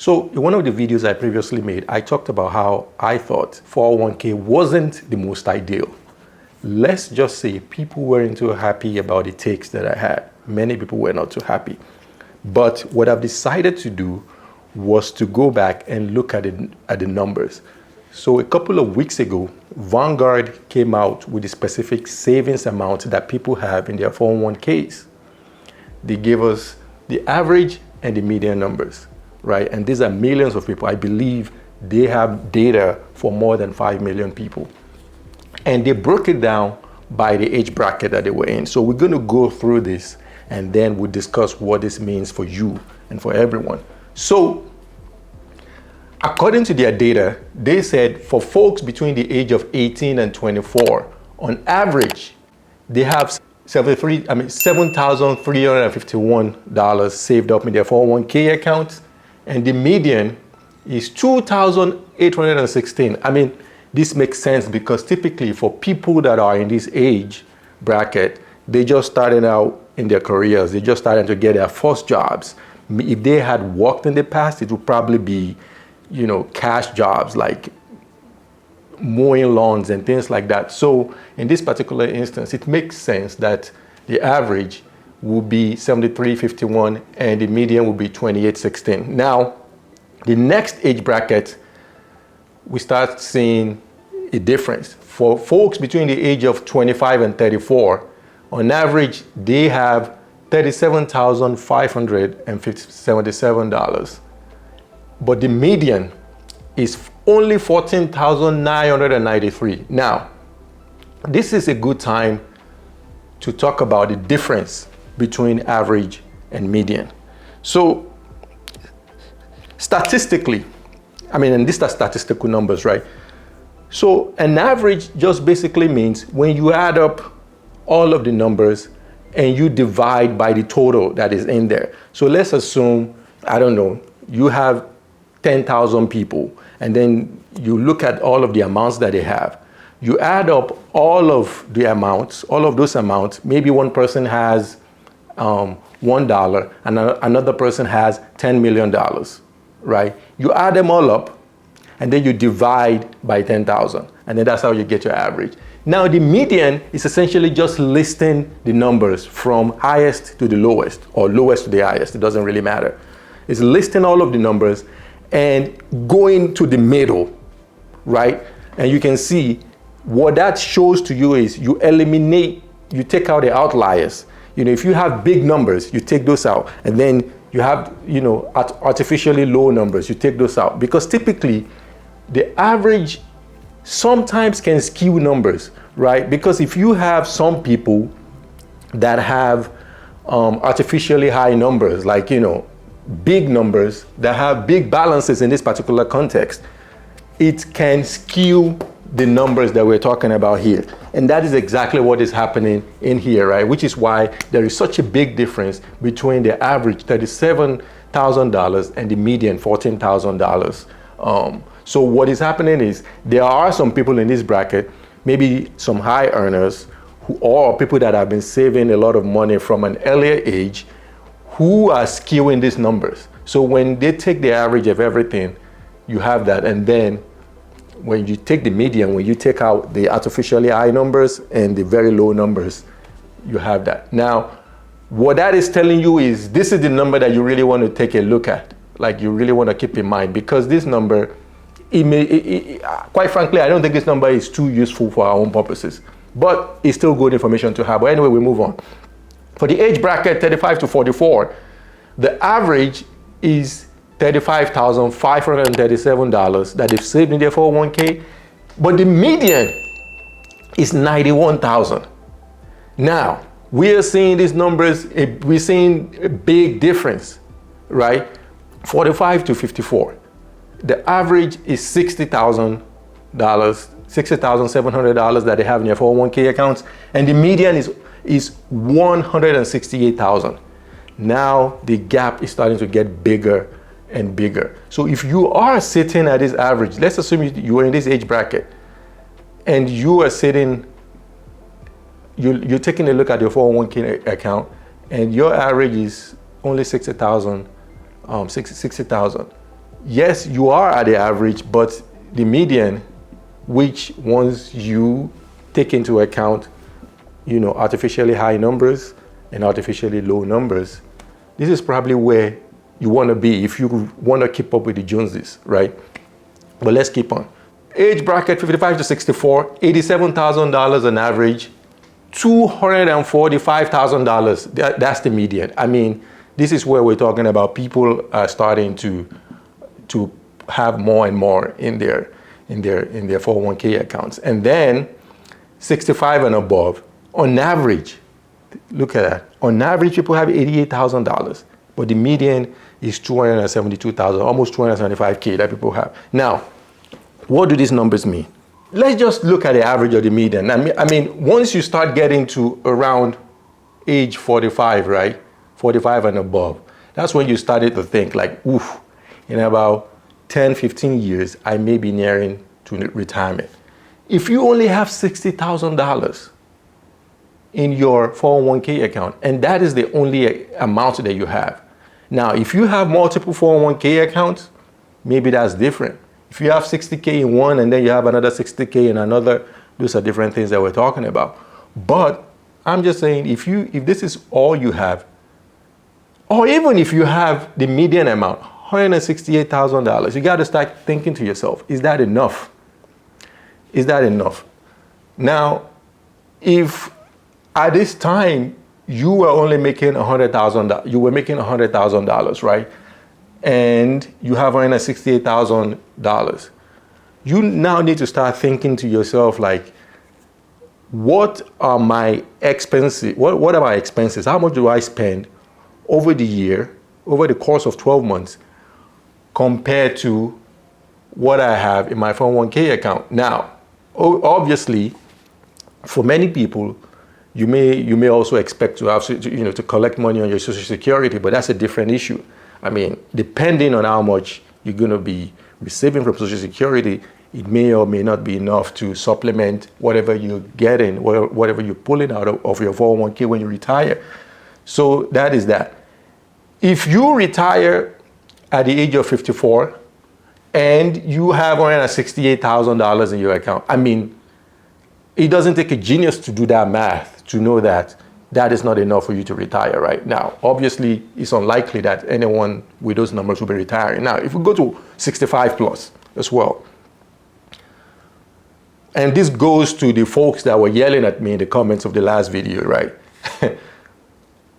So in one of the videos I previously made, I talked about how I thought 401k wasn't the most ideal. Let's just say people weren't too happy about the takes that I had. Many people were not too happy. But what I've decided to do was to go back and look at the numbers. So a couple of weeks ago, Vanguard came out with the specific savings amount that people have in their 401ks. They gave us the average and the median numbers, right? And these are millions of people. I believe they have data for more than 5 million people. And they broke it down by the age bracket that they were in. So we're going to go through this and then we'll discuss what this means for you and for everyone. So according to their data, they said for folks between the age of 18 and 24, on average, they have $7,351 saved up in their 401k accounts, and the median is $2,816. I mean, this makes sense because typically for people that are in this age bracket, they just started out in their careers. They just started to get their first jobs. If they had worked in the past, it would probably be, cash jobs like mowing lawns and things like that. So in this particular instance, it makes sense that the average will be 73.51 and the median will be 28.16. Now, the next age bracket, we start seeing a difference. For folks between the age of 25 and 34, on average, they have $37,577. But the median is only $14,993. Now, this is a good time to talk about the difference between average and median. So statistically, and these are statistical numbers, right? So an average just basically means when you add up all of the numbers and you divide by the total that is in there. So let's assume, you have 10,000 people, and then you look at all of the amounts that they have. You add up all of the amounts, all of those amounts. Maybe one person has $1 and another person has $10 million, right? You add them all up and then you divide by 10,000, and then that's how you get your average. Now the median is essentially just listing the numbers from highest to the lowest or lowest to the highest. It doesn't really matter. It's listing all of the numbers and going to the middle, right? And you can see what that shows to you is you take out the outliers. If you have big numbers, you take those out. And then you have, artificially low numbers, you take those out. Because typically, the average sometimes can skew numbers, right? Because if you have some people that have artificially high numbers, like, big numbers that have big balances in this particular context, it can skew the numbers that we're talking about here. And that is exactly what is happening in here, right? Which is why there is such a big difference between the average $37,000 and the median $14,000. So what is happening is there are some people in this bracket, maybe some high earners, or people that have been saving a lot of money from an earlier age, who are skewing these numbers. So when they take the average of everything, you have that. And then when you take the median, when you take out the artificially high numbers and the very low numbers, you have that. Now, what that is telling you is this is the number that you really want to take a look at. Like you really want to keep in mind, because this number, quite frankly, I don't think this number is too useful for our own purposes, but it's still good information to have. But anyway, we move on. For the age bracket 35 to 44, the average is $35,537 that they've saved in their 401k, but the median is $91,000. Now, we are seeing these numbers, we're seeing a big difference, right? 45 to 54. The average is $60,000, $60,700 that they have in their 401k accounts, and the median is $168,000. Now the gap is starting to get bigger and bigger. So if you are sitting at this average, let's assume you are in this age bracket, and you are sitting, you're taking a look at your 401k account, and your average is only $60,000. yes, you are at the average, but the median, which once you take into account, artificially high numbers and artificially low numbers, this is probably where you want to be if you want to keep up with the Joneses, right? But let's keep on. Age bracket 55 to 64, $87,000 on average, $245,000. That's the median. I mean, this is where we're talking about people are starting to have more and more in their 401k accounts. And then 65 and above, on average, look at that. On average, people have $88,000, but the median is $272,000, almost $275K that people have. Now, what do these numbers mean? Let's just look at the average of the median. I mean, once you start getting to around age 45, right? 45 and above, that's when you started to think like, oof, in about 10, 15 years, I may be nearing to retirement. If you only have $60,000 in your 401k account, and that is the only amount that you have. Now, if you have multiple 401k accounts, maybe that's different. If you have 60K in one and then you have another 60K in another, those are different things that we're talking about. But I'm just saying, if this is all you have, or even if you have the median amount, $168,000, you got to start thinking to yourself, is that enough? Is that enough? Now, if at this time you were only making $100,000, you were making $100,000, right? And you have $168,000. You now need to start thinking to yourself like, what are my expenses? What are my expenses? How much do I spend over the year, over the course of 12 months, compared to what I have in my 401k account? Now, obviously, for many people, you may also expect to have to collect money on your Social Security, but that's a different issue. I mean, depending on how much you're going to be receiving from Social Security, it may or may not be enough to supplement whatever you're getting, whatever you're pulling out of your 401k when you retire. So that is that. If you retire at the age of 54 and you have $168,000 in your account, I mean, it doesn't take a genius to do that math to know that that is not enough for you to retire right now. Obviously, it's unlikely that anyone with those numbers will be retiring. Now, if we go to 65 plus as well, and this goes to the folks that were yelling at me in the comments of the last video, right?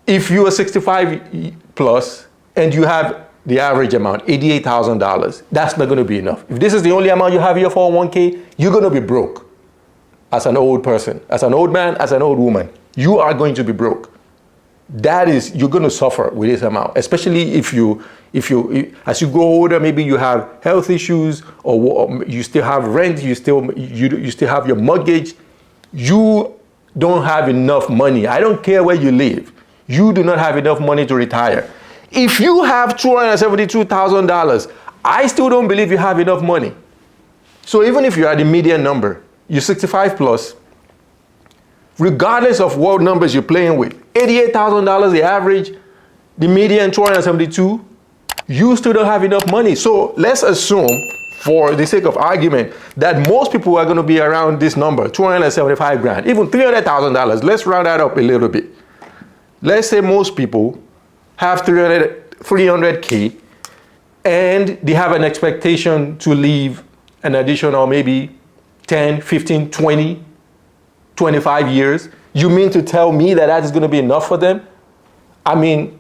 If you are 65 plus and you have the average amount, $88,000, that's not going to be enough. If this is the only amount you have in your 401k, you're going to be broke as an old person, as an old man, as an old woman. You are going to be broke. You're going to suffer with this amount, especially if you, as you grow older, maybe you have health issues, or you still have rent, you still have your mortgage. You don't have enough money. I don't care where you live. You do not have enough money to retire. If you have $272,000, I still don't believe you have enough money. So even if you are the median number, you're 65 plus, regardless of what numbers you're playing with, $88,000 the average, the median $272, you still don't have enough money. So let's assume, for the sake of argument, that most people are going to be around this number, 275 grand, even $300,000. Let's round that up a little bit. Let's say most people have 300K and they have an expectation to leave an additional maybe 10, 15, 20, 25 years. You mean to tell me that that is going to be enough for them? I mean,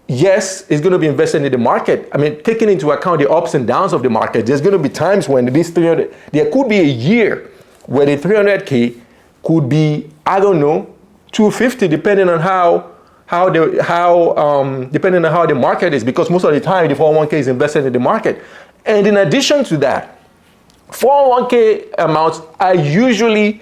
yes, it's going to be invested in the market. I mean, taking into account the ups and downs of the market, there's going to be times when this 300, there could be a year where the 300K could be, I don't know, 250, depending on depending on how the market is, because most of the time the 401k is invested in the market. And in addition to that, 401k amounts are usually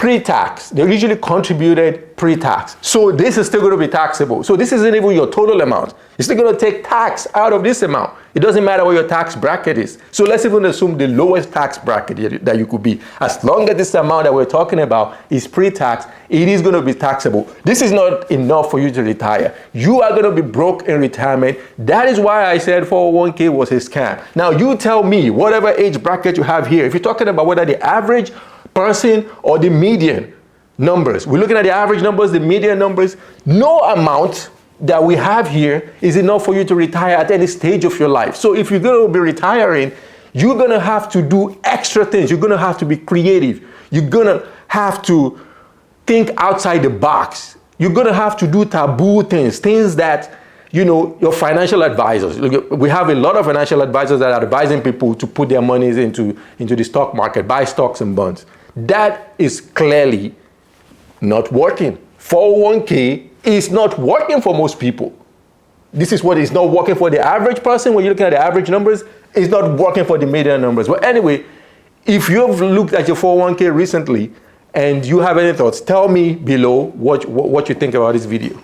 pre-tax. They usually contributed pre-tax. So this is still going to be taxable. So this isn't even your total amount. You're still going to take tax out of this amount. It doesn't matter what your tax bracket is. So let's even assume the lowest tax bracket that you could be. As long as this amount that we're talking about is pre-tax, it is going to be taxable. This is not enough for you to retire. You are going to be broke in retirement. That is why I said 401k was a scam. Now you tell me, whatever age bracket you have here, if you're talking about whether the average person or the median numbers, we're looking at the average numbers, the median numbers, no amount that we have here is enough for you to retire at any stage of your life. So if you're going to be retiring, you're going to have to do extra things. You're going to have to be creative. You're going to have to think outside the box. You're going to have to do taboo things, things that, you know, your financial advisors. We have a lot of financial advisors that are advising people to put their monies into the stock market, buy stocks and bonds. That is clearly not working. 401k is not working for most people. This is what is not working for the average person. When you're looking at the average numbers, it's not working for the median numbers. But anyway, if you've looked at your 401k recently and you have any thoughts, tell me below what you think about this video.